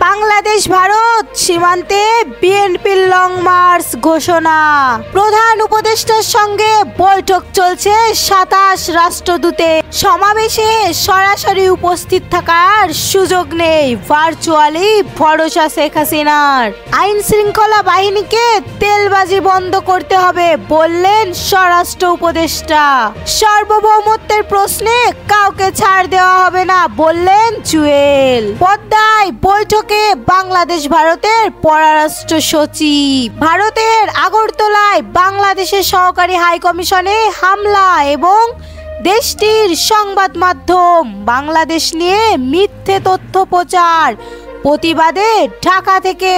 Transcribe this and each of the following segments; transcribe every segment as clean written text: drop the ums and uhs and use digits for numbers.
বাংলাদেশ ভারত সীমান্তে বিএনপির long March ঘোষণা। প্রধান উপদেষ্টার সঙ্গে বৈঠক চলছে ২৭ রাষ্ট্রদূতের। সমাবেশে সরাসরি উপস্থিত থাকার সুযোগ নেই, ভার্চুয়ালি ভরসা শেখ হাসিনার। আইন শৃঙ্খলা বাহিনীকে তেলবাজি বন্ধ করতে হবে বললেন স্বরাষ্ট্র উপদেষ্টা। সার্বভৌমত্বের প্রশ্নে কাউকে ছাড় দেওয়া হবে না বললেন জুয়েল। পদ্মায় বৈঠকে বাংলাদেশ ভারতের পররাষ্ট্র সচিব। ভারতের আগরতলায় বাংলাদেশের সহকারী হাইকমিশনে হামলা এবং দেশটির সংবাদ মাধ্যম বাংলাদেশ নিয়ে মিথ্যে তথ্য প্রচার প্রতিবাদে ঢাকা থেকে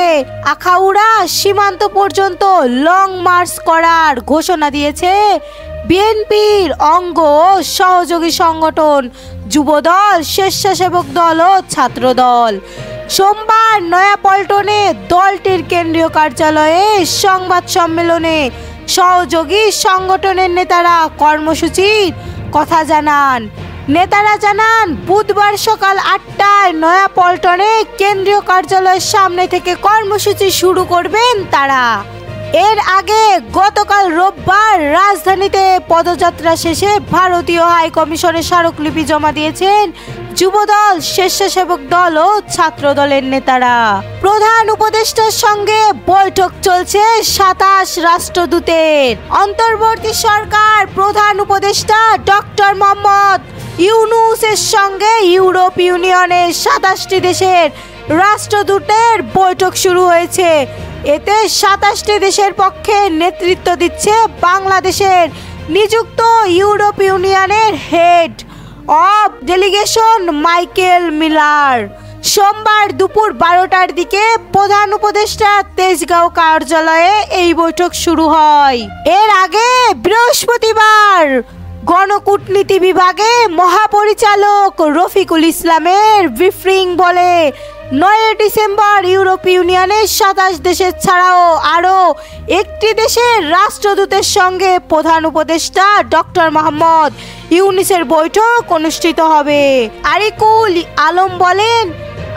আখাউড়া সীমান্ত পর্যন্ত লং মার্চ করার ঘোষণা দিয়েছে বিএনপির অঙ্গ ও সহযোগী সংগঠন যুবদল, স্বেচ্ছাসেবক দল ও ছাত্রদল। সোমবার নয়াপল্টনে দলটির কেন্দ্রীয় কার্যালয়ে সংবাদ সম্মেলনে সহযোগী সংগঠনের নেতারা কর্মসূচির কথা জানান। নেতারা জানান, বুধবার সকাল ৮টায় নয়াপল্টনে কেন্দ্রীয় কার্যালয়ের সামনে থেকে কর্মসূচি শুরু করবেন তারা। এর আগে গতকাল রোববার রাজধানীতে পদযাত্রা শেষে ভারতীয় হাইকমিশনে স্মারকলিপি জমা দিয়েছেন যুবদল, স্বেচ্ছাসেবক দল ও ছাত্র দলের নেতারা। প্রধান উপদেষ্টার সঙ্গে বৈঠক চলছে ২৭ রাষ্ট্রদূতের। অন্তর্বর্তী সরকার প্রধান উপদেষ্টা ডক্টর মোহাম্মদ ইউনূসের সঙ্গে ইউরোপ ইউনিয়নের ২৭টি দেশের রাষ্ট্রদূতের বৈঠক শুরু হয়েছে। এতে ২৭টি দেশের পক্ষে নেতৃত্ব দিচ্ছে বাংলাদেশের নিযুক্ত ইউরোপ ইউনিয়নের head of delegation Michael Miller. সোমবার দুপুর ১২টার দিকে প্রধান উপদেষ্টা তেজগাঁও কার্যালয়ে এই বৈঠক শুরু হয়। এর আগে বৃহস্পতিবার গণকূটনীতি বিভাগে মহাপরিচালক রফিকুল ইসলামের ব্রিফিং বলে ৯ ডিসেম্বর ইউরোপ ইউনিয়নের ২৭ দেশের ছাড়াও আরও একটি দেশের রাষ্ট্রদূতের সঙ্গে প্রধান উপদেষ্টা ডক্টর মোহাম্মদ ইউনূসের বৈঠক অনুষ্ঠিত হবে। আরিকুল আলম বলেন,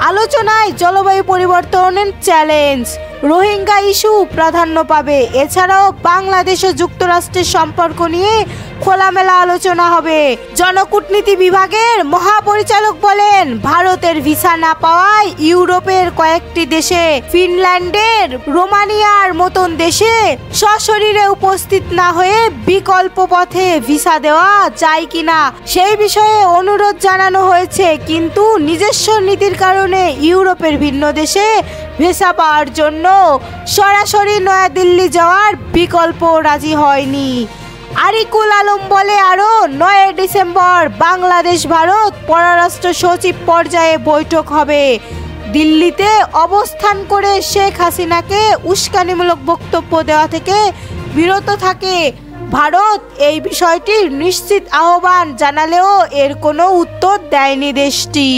আলোচনায় জলবায়ু পরিবর্তনের চ্যালেঞ্জ, রোহিঙ্গা ইস্যু প্রাধান্য পাবে। এছাড়াও বাংলাদেশ ও যুক্তরাষ্ট্রের সম্পর্ক নিয়ে খোলামেলা আলোচনা হবে। জনকূটনীতি বিভাগের মহাপরিচালক বলেন, ভারতের ভিসা না পাওয়ায় ইউরোপের কয়েকটি দেশে, ফিনল্যান্ডের, রোমানিয়ার মতন দেশে সশরীরে উপস্থিত না হয়ে বিকল্প পথে ভিসা দেওয়া যায় কিনা সেই বিষয়ে অনুরোধ জানানো হয়েছে, কিন্তু নিজস্ব নীতির কারণে ইউরোপের ভিন্ন দেশে ভিসা পাওয়ার জন্য সরাসরি নয়াদিল্লি যাওয়ার বিকল্প রাজি হয়নি। আরিকুল আলম বলে আরও ৯ ডিসেম্বর বাংলাদেশ ভারত পররাষ্ট্র সচিব পর্যায়ে বৈঠক হবে। দিল্লিতে অবস্থান করে শেখ হাসিনাকে উস্কানিমূলক বক্তব্য দেওয়া থেকে বিরত থাকে ভারত। এই বিষয়টির নিশ্চিত আহ্বান জানালেও এর কোনো উত্তর দেয়নি দেশটি।